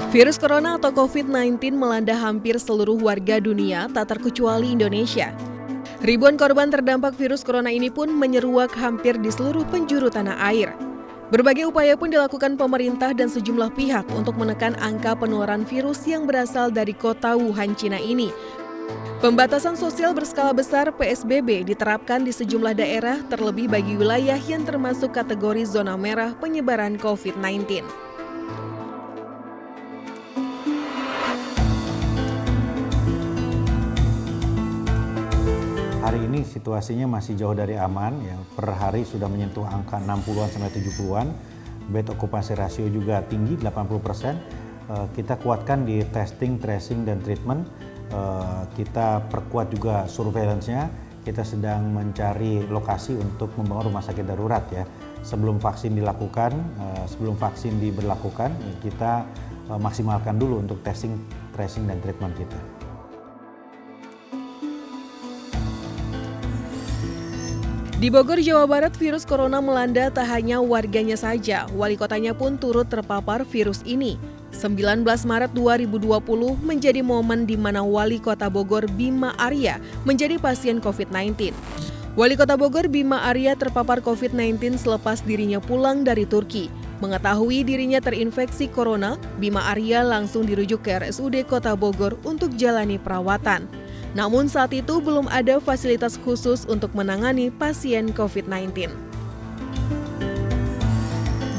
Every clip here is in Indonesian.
Virus corona atau COVID-19 melanda hampir seluruh warga dunia, tak terkecuali Indonesia. Ribuan korban terdampak virus corona ini pun menyeruak hampir di seluruh penjuru tanah air. Berbagai upaya pun dilakukan pemerintah dan sejumlah pihak untuk menekan angka penularan virus yang berasal dari kota Wuhan, Cina ini. Pembatasan sosial berskala besar (PSBB) diterapkan di sejumlah daerah, terlebih bagi wilayah yang termasuk kategori zona merah penyebaran COVID-19. Hari ini situasinya masih jauh dari aman, ya. Per hari sudah menyentuh angka 60-an sampai 70-an. Bed occupancy ratio juga tinggi, 80%. Kita kuatkan di testing, tracing, dan treatment. Kita perkuat juga surveillance-nya. Kita sedang mencari lokasi untuk membangun rumah sakit darurat, ya. Sebelum vaksin dilakukan, sebelum vaksin diberlakukan, kita maksimalkan dulu untuk testing, tracing, dan treatment kita. Di Bogor, Jawa Barat, virus corona melanda tak hanya warganya saja, wali kotanya pun turut terpapar virus ini. 19 Maret 2020 menjadi momen di mana wali kota Bogor Bima Arya menjadi pasien COVID-19. Wali kota Bogor Bima Arya terpapar COVID-19 selepas dirinya pulang dari Turki. Mengetahui dirinya terinfeksi corona, Bima Arya langsung dirujuk ke RSUD Kota Bogor untuk jalani perawatan. Namun saat itu belum ada fasilitas khusus untuk menangani pasien COVID-19.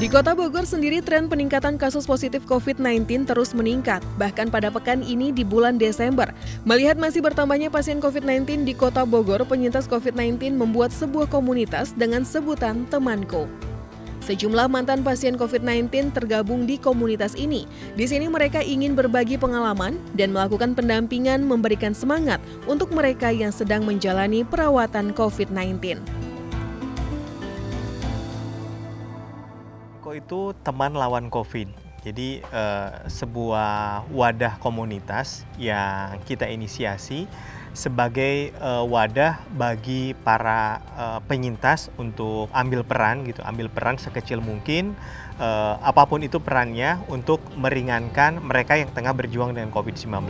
Di Kota Bogor sendiri tren peningkatan kasus positif COVID-19 terus meningkat, bahkan pada pekan ini di bulan Desember. Melihat masih bertambahnya pasien COVID-19 di Kota Bogor, penyintas COVID-19 membuat sebuah komunitas dengan sebutan Temanko. Sejumlah mantan pasien COVID-19 tergabung di komunitas ini. Di sini mereka ingin berbagi pengalaman dan melakukan pendampingan, memberikan semangat untuk mereka yang sedang menjalani perawatan COVID-19. Itu teman lawan COVID. Jadi sebuah wadah komunitas yang kita inisiasi sebagai wadah bagi para penyintas untuk ambil peran sekecil mungkin, apapun itu perannya untuk meringankan mereka yang tengah berjuang dengan COVID-19.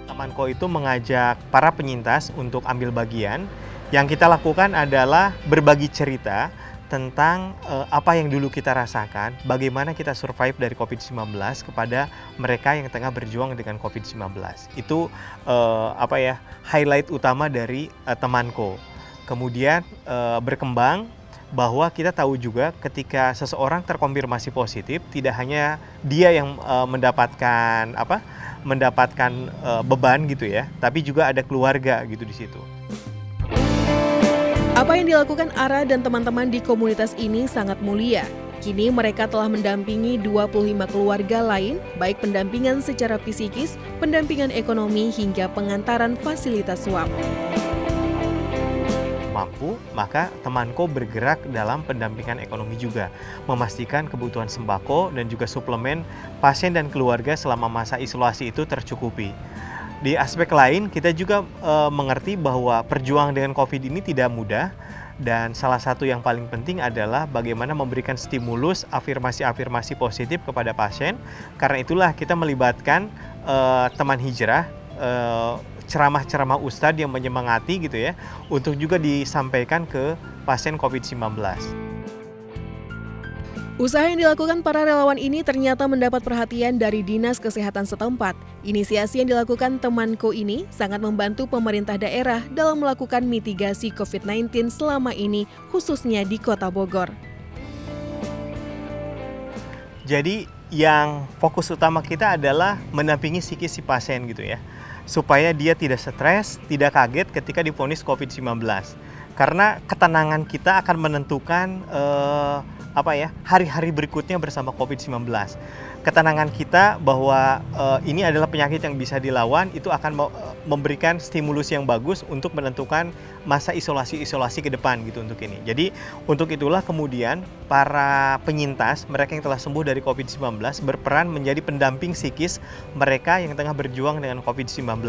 Temanko itu mengajak para penyintas untuk ambil bagian. Yang kita lakukan adalah berbagi cerita tentang apa yang dulu kita rasakan, bagaimana kita survive dari COVID-19 kepada mereka yang tengah berjuang dengan COVID-19. Itu highlight utama dari Temanko. Kemudian berkembang bahwa kita tahu juga ketika seseorang terkonfirmasi positif, tidak hanya dia yang mendapatkan beban gitu ya, tapi juga ada keluarga gitu di situ. Apa yang dilakukan Ara dan teman-teman di komunitas ini sangat mulia. Kini mereka telah mendampingi 25 keluarga lain, baik pendampingan secara psikis, pendampingan ekonomi, hingga pengantaran fasilitas swab. Mampu, maka Temanko bergerak dalam pendampingan ekonomi juga, memastikan kebutuhan sembako dan juga suplemen pasien dan keluarga selama masa isolasi itu tercukupi. Di aspek lain, kita juga mengerti bahwa perjuangan dengan COVID ini tidak mudah, dan salah satu yang paling penting adalah bagaimana memberikan stimulus afirmasi-afirmasi positif kepada pasien. Karena itulah kita melibatkan teman hijrah, ceramah-ceramah ustadz yang menyemangati gitu ya, untuk juga disampaikan ke pasien COVID-19. Usaha yang dilakukan para relawan ini ternyata mendapat perhatian dari Dinas Kesehatan setempat. Inisiasi yang dilakukan Temanko ini sangat membantu pemerintah daerah dalam melakukan mitigasi COVID-19 selama ini, khususnya di Kota Bogor. Jadi yang fokus utama kita adalah mendampingi psikis si pasien gitu ya, supaya dia tidak stres, tidak kaget ketika divonis COVID-19. Karena ketenangan kita akan menentukan hari-hari berikutnya bersama COVID-19. Ketenangan kita bahwa ini adalah penyakit yang bisa dilawan, itu akan memberikan stimulus yang bagus untuk menentukan masa isolasi ke depan gitu untuk ini. Jadi untuk itulah kemudian para penyintas, mereka yang telah sembuh dari COVID-19 berperan menjadi pendamping psikis mereka yang tengah berjuang dengan COVID-19.